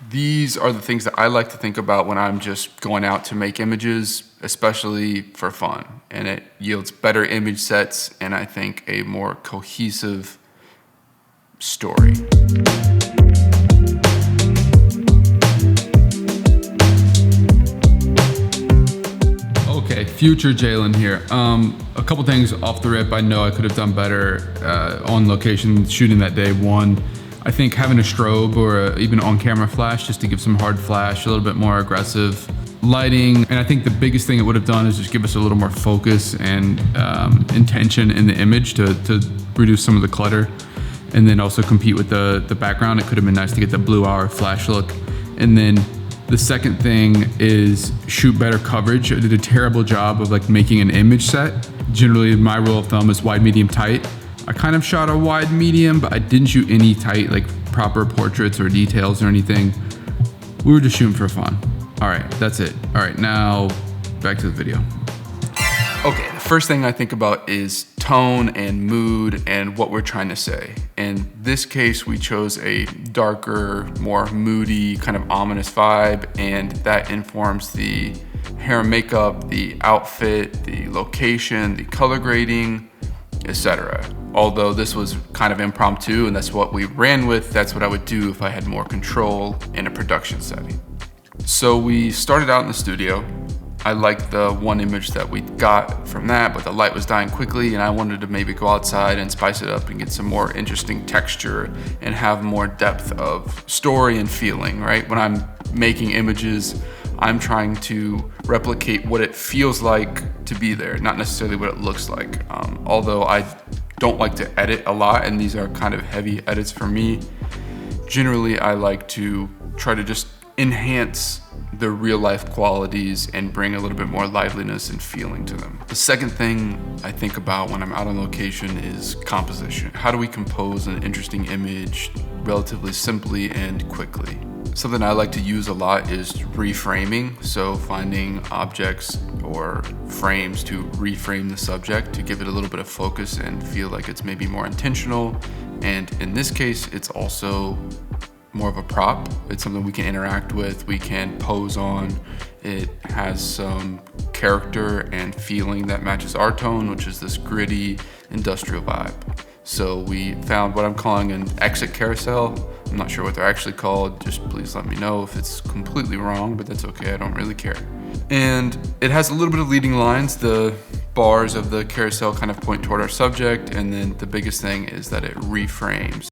These are the things that I like to think about when I'm just going out to make images, especially for fun. And it yields better image sets and I think a more cohesive story. Okay, future Jalen here. A couple things off the rip I know I could have done better on location shooting that day. One, I think having a strobe or even on-camera flash just to give some hard flash, a little bit more aggressive lighting. And I think the biggest thing it would have done is just give us a little more focus and intention in the image to reduce some of the clutter. And then also compete with the background. It could have been nice to get the blue hour flash look. And then the second thing is shoot better coverage. I did a terrible job of like making an image set. Generally, my rule of thumb is wide, medium, tight. I kind of shot a wide medium, but I didn't shoot any tight, like proper portraits or details or anything. We were just shooting for fun. All right, that's it. All right, now back to the video. Okay, the first thing I think about is tone and mood and what we're trying to say. In this case, we chose a darker, more moody, kind of ominous vibe, and that informs the hair and makeup, the outfit, the location, the color grading, etc. Although this was kind of impromptu and that's what we ran with, that's what I would do if I had more control in a production setting. So we started out in the studio. I liked the one image that we got from that, but the light was dying quickly and I wanted to maybe go outside and spice it up and get some more interesting texture and have more depth of story and feeling, right? When I'm making images, I'm trying to replicate what it feels like to be there, not necessarily what it looks like. Although I don't like to edit a lot, and these are kind of heavy edits for me, generally I like to try to just enhance the real life qualities and bring a little bit more liveliness and feeling to them. The second thing I think about when I'm out on location is composition. How do we compose an interesting image relatively simply and quickly? Something I like to use a lot is reframing. So finding objects or frames to reframe the subject to give it a little bit of focus and feel like it's maybe more intentional. And in this case, it's also more of a prop. It's something we can interact with, we can pose on. It has some character and feeling that matches our tone, which is this gritty industrial vibe. So we found what I'm calling an exit carousel. I'm not sure what they're actually called. Just please let me know if it's completely wrong, but that's okay, I don't really care. And it has a little bit of leading lines. The bars of the carousel kind of point toward our subject, and then the biggest thing is that it reframes.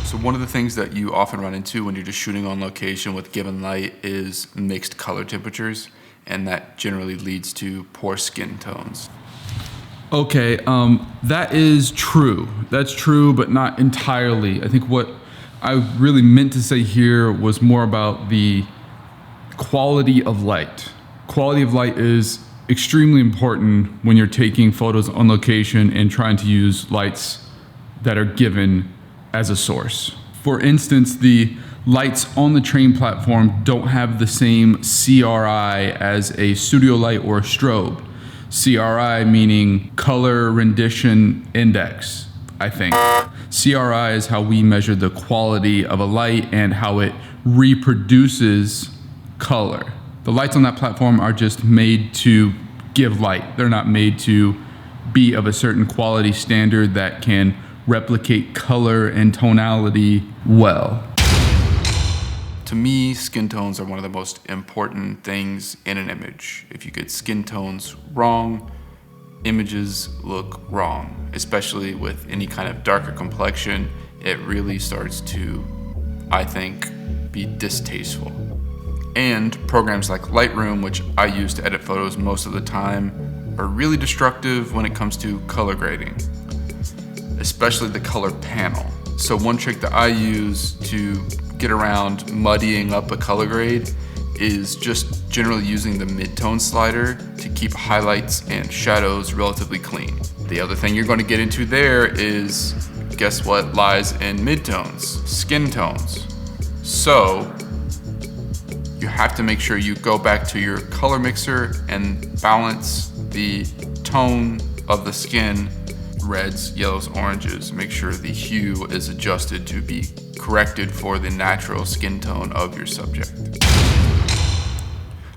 So one of the things that you often run into when you're just shooting on location with given light is mixed color temperatures, and that generally leads to poor skin tones. Okay, that is true. That's true, but not entirely. I think what I really meant to say here was more about the quality of light. Quality of light is extremely important when you're taking photos on location and trying to use lights that are given as a source. For instance, the lights on the train platform don't have the same CRI as a studio light or a strobe. CRI meaning color rendition index, I think. CRI is how we measure the quality of a light and how it reproduces color. The lights on that platform are just made to give light. They're not made to be of a certain quality standard that can replicate color and tonality well. To me, skin tones are one of the most important things in an image. If you get skin tones wrong, images look wrong, especially with any kind of darker complexion. It really starts to, I think, be distasteful. And programs like Lightroom, which I use to edit photos most of the time, are really destructive when it comes to color grading, especially the color panel. So one trick that I use to get around muddying up a color grade is just generally using the mid-tone slider to keep highlights and shadows relatively clean. The other thing you're going to get into there is, guess what lies in midtones? Skin tones. So you have to make sure you go back to your color mixer and balance the tone of the skin reds, yellows, oranges. Make sure the hue is adjusted to be corrected for the natural skin tone of your subject.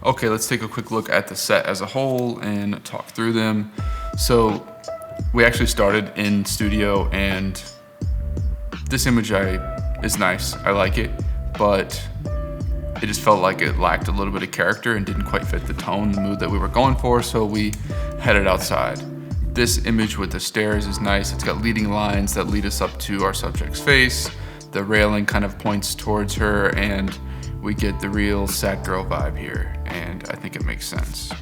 Okay, let's take a quick look at the set as a whole and talk through them. So we actually started in studio, and this image is nice. I like it, but it just felt like it lacked a little bit of character and didn't quite fit the tone, the mood that we were going for, so we headed outside. This image with the stairs is nice. It's got leading lines that lead us up to our subject's face. The railing kind of points towards her, and we get the real sad girl vibe here, and I think it makes sense.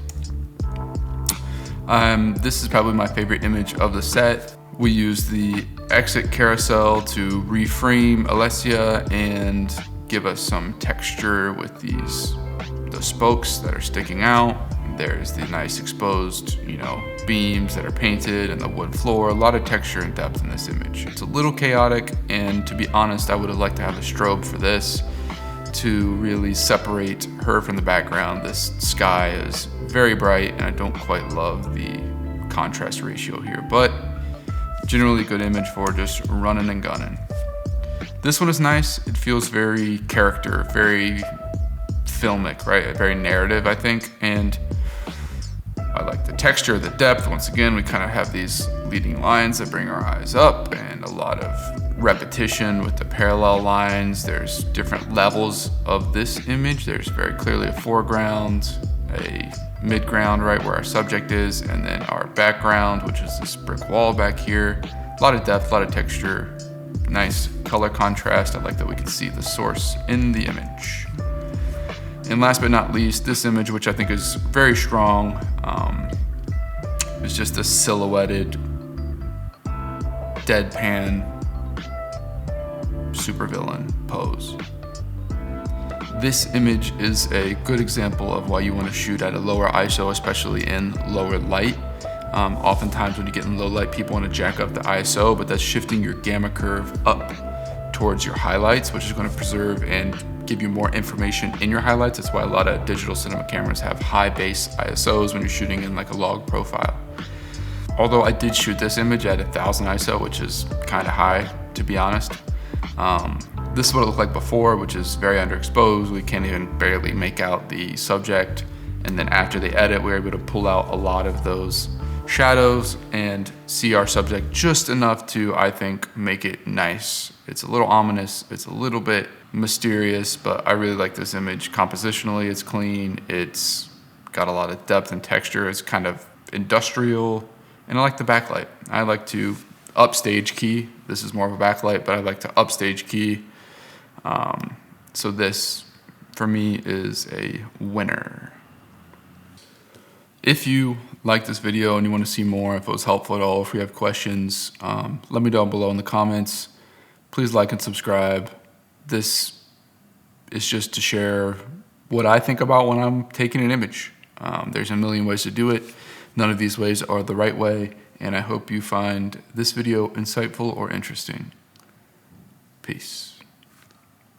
This is probably my favorite image of the set. We use the exit carousel to reframe Alessia and give us some texture with the spokes that are sticking out. There's the nice exposed, beams that are painted and the wood floor. A lot of texture and depth in this image. It's a little chaotic, and to be honest, I would have liked to have a strobe for this to really separate her from the background. This sky is very bright, and I don't quite love the contrast ratio here, but generally good image for just running and gunning. This one is nice. It feels very character, very filmic, right? Very narrative, I think, and I like the texture, the depth. Once again, we kind of have these leading lines that bring our eyes up, and a lot of repetition with the parallel lines. There's different levels of this image. There's very clearly a foreground, a midground right where our subject is, and then our background, which is this brick wall back here. A lot of depth, a lot of texture, nice color contrast. I like that we can see the source in the image. And last but not least, this image, which I think is very strong, is just a silhouetted, deadpan supervillain pose. This image is a good example of why you want to shoot at a lower ISO, especially in lower light. Oftentimes when you get in low light, people want to jack up the ISO, but that's shifting your gamma curve up towards your highlights, which is going to preserve and give you more information in your highlights. That's why a lot of digital cinema cameras have high base ISOs when you're shooting in like a log profile. Although I did shoot this image at 1000 ISO, which is kind of high, to be honest. This is what it looked like before, which is very underexposed. We can't even barely make out the subject. And then after the edit, we were able to pull out a lot of those shadows and see our subject just enough to, I think, make it nice. It's a little ominous, it's a little bit mysterious, but I really like this image. Compositionally, it's clean, it's got a lot of depth and texture, it's kind of industrial, and I like the backlight. I like to upstage key. This is more of a backlight, but I like to upstage key. So this, for me, is a winner. If you like this video and you want to see more, if it was helpful at all, if you have questions, let me know below in the comments. Please like and subscribe. This is just to share what I think about when I'm taking an image. There's a million ways to do it. None of these ways are the right way, and I hope you find this video insightful or interesting. Peace.